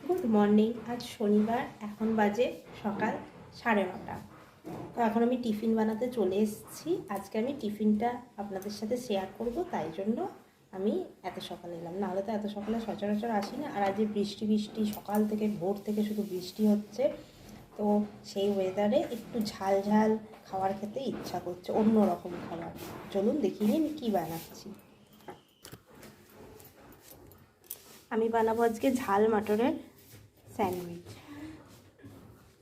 Good morning. আজ শনিবার, এখন বাজে সকাল 9:30। তো এখন আমি টিফিন বানাতে চলে এসেছি। আজকে আমি টিফিনটা আপনাদের সাথে শেয়ার করব, তাই জন্য আমি এত সকালে এলাম। নাহলে তো এত সকালে সচরাচর আসি না। আর আজ বৃষ্টি বৃষ্টি সকাল থেকে, ভোর থেকে শুধু বৃষ্টি হচ্ছে। তো সেই ওয়েদারে একটু ঝাল ঝাল খাবার খেতে ইচ্ছা করছে, অন্য রকম খাবার। চলুন দেখিয়ে নিই আমি কী বানাচ্ছি। আমি বানাবো আজকে ঝাল মটরের স্যান্ডউইচ।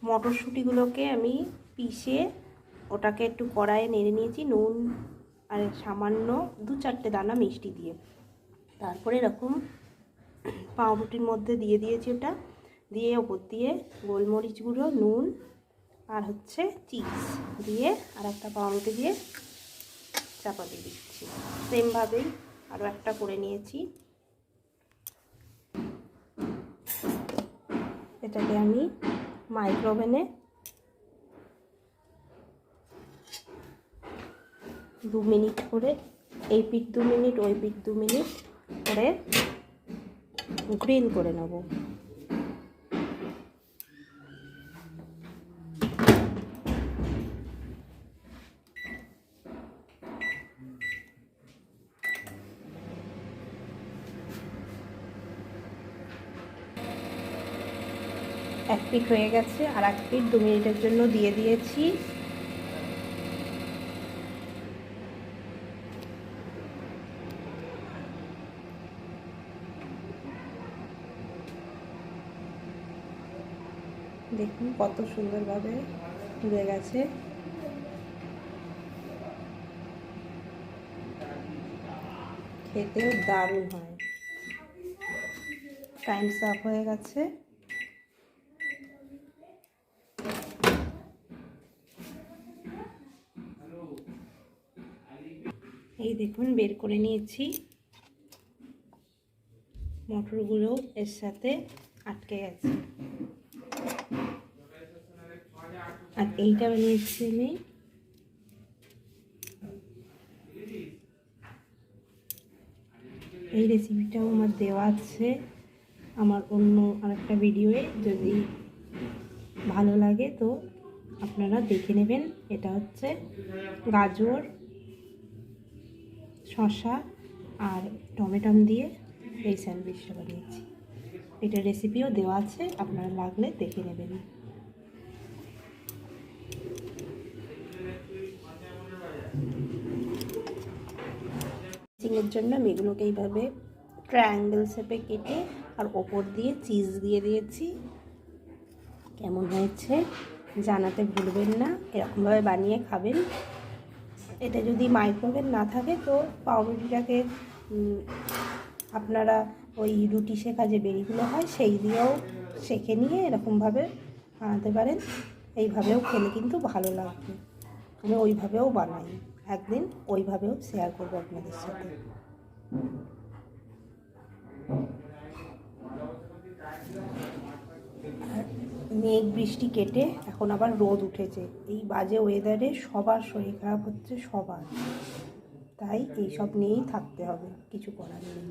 মটরশুঁটিগুলোকে আমি পিষে ওটাকে একটু কড়াইয়ে নেড়ে নিয়েছি নুন আর সামান্য 2-4টে দানা মিষ্টি দিয়ে। তারপরে এরকম পাউরুটির মধ্যে দিয়ে দিয়েছি, ওটা দিয়ে ওপর দিয়ে গোলমরিচ গুঁড়ো, নুন আর চিজ দিয়ে আর একটা পাউরুটি দিয়ে চাপা দিয়ে দিচ্ছি। সেমভাবেই আরও একটা করে নিয়েছি। এটাকে আমি মাইক্রোওভেনে 2 মিনিট করে, এই পিঠ 2 মিনিট ওই পিঠ 2 মিনিট করে গ্রিল করে নেব। এক পিঠ হয়ে গেছে, আর এক পিঠ 2 মিনিটের জন্য দিয়ে দিয়েছি। দেখুন কত সুন্দরভাবে পুড়ে গেছে। খেতেও দারুণ হয়। টাইমস আপ হয়ে গেছে। এই দেখুন বের করে নিয়েছি। মটরগুলো এর সাথে আটকে গেছে। আর এইটা বানিয়েছি আমি এই রেসিপিটাও আমার দেওয়া আছে আমার অন্য আরেকটা ভিডিওয়ে, যদি ভালো লাগে তো আপনারা দেখে নেবেন। এটা গাজর, শসা আর টমেটো দিয়ে এই স্যান্ডউইচটা বানিয়েছি। এটার রেসিপিও দেওয়া আছে, আপনারা লাগলে দেখে নেবেন। চিংড়ির জন্য আমি এগুলোকে এইভাবে ট্রায়াঙ্গেল শেপে কেটে আর ওপর দিয়ে চিজ দিয়ে দিয়েছি। কেমন হয়েছে জানাতে ভুলবেন না, এরকমভাবে বানিয়ে খাবেন। এটা যদি মাইক্রোওভেন না থাকে তো পাউরুটিটাকে আপনারা ওই রুটি শেখা যে বেরিগুলো হয় সেই দিয়েও সেঁকে নিয়ে এরকমভাবে বানাতে পারেন। এইভাবেও খেলে কিন্তু ভালো লাগবে। আমি ওইভাবেও বানাই, একদিন ওইভাবেও শেয়ার করবো আপনাদের সাথে। মেঘ বৃষ্টি কেটে এখন আবার রোদ উঠেছে। এই বাজে ওয়েদারে সবার শরীর খারাপ হচ্ছে, সবার। তাই এইসব নিয়েই থাকতে হবে, কিছু করার নেই।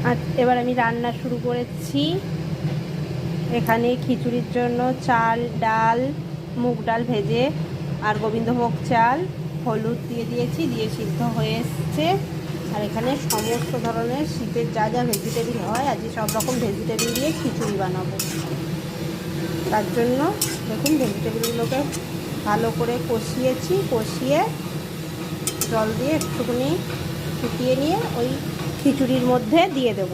আর এবার আমি রান্না শুরু করেছি। এখানে খিচুড়ির জন্য চাল, ডাল, মুগ ডাল ভেজে আর গোবিন্দভোগ চাল, হলুদ দিয়ে দিয়েছি, দিয়ে সিদ্ধ হয়ে এসছে। আর এখানে সমস্ত ধরনের শীতের যা যা ভেজিটেবিল হয়, আজকে সব রকম ভেজিটেবিল দিয়ে খিচুড়ি বানাবো। তার জন্য দেখুন ভেজিটেবিলগুলোকে ভালো করে কষিয়েছি, কষিয়ে জল দিয়ে একটুখানি ফুটিয়ে নিয়ে ওই খিচুড়ির মধ্যে দিয়ে দেব।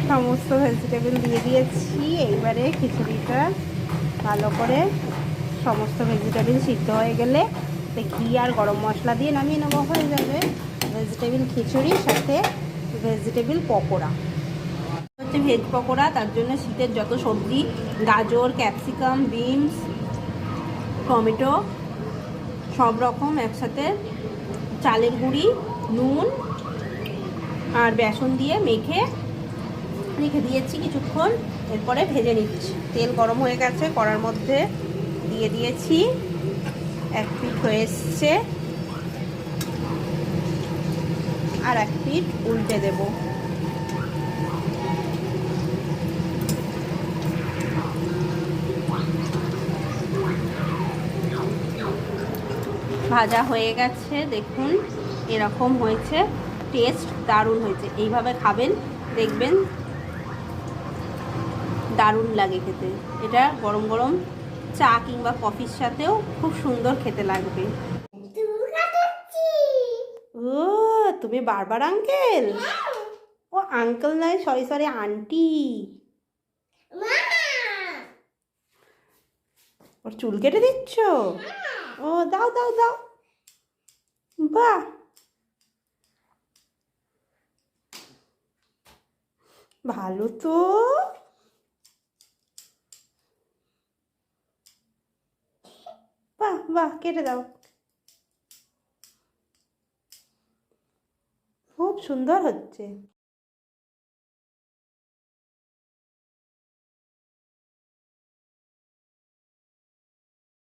সমস্ত ভেজিটেবিল দিয়ে দিয়েছি। এইবারে খিচুড়িটা ভালো করে সমস্ত ভেজিটেবিল সিদ্ধ হয়ে গেলে ঘি আর গরম মশলা দিয়ে নামিয়ে নেওয়া হয়ে যাবে ভেজিটেবিল খিচুড়ির সাথে ভেজিটেবিল পকোড়া। ভেজ পকোড়া, তার জন্য শীতের যত সবজি, গাজর, ক্যাপসিকাম, বিনস, টমেটো সব রকম একসাথে চালের গুঁড়ি, নুন আর বেসন দিয়ে মেখে রেখে দিয়েছি কিছুক্ষণ। এরপরে ভেজে নিচ্ছি। তেল গরম হয়ে গেছে, কড়ার মধ্যে দিয়ে দিয়েছি। এক পিঠ হয়ে এসছে, আর এক পিঠ উল্টে দেব। ভাজা হয়ে গেছে, দেখুন এরকম হয়েছে, টেস্ট দারুণ হয়েছে। এইভাবে খাবেন, দেখবেন দারুণ লাগে খেতে। এটা গরম গরম চা কিংবা কফির সাথেও খুব সুন্দর খেতে লাগবে। ও তুমি বারবার আঙ্কেল? ও আঙ্কেল নয়, সরি সরি, আন্টি। ওর চুল কেটে দিচ্ছ? ও দাও দাও দাও, বাহ, ভালো তো। বাহ বাহ, কেটে দাও, খুব সুন্দর হচ্ছে।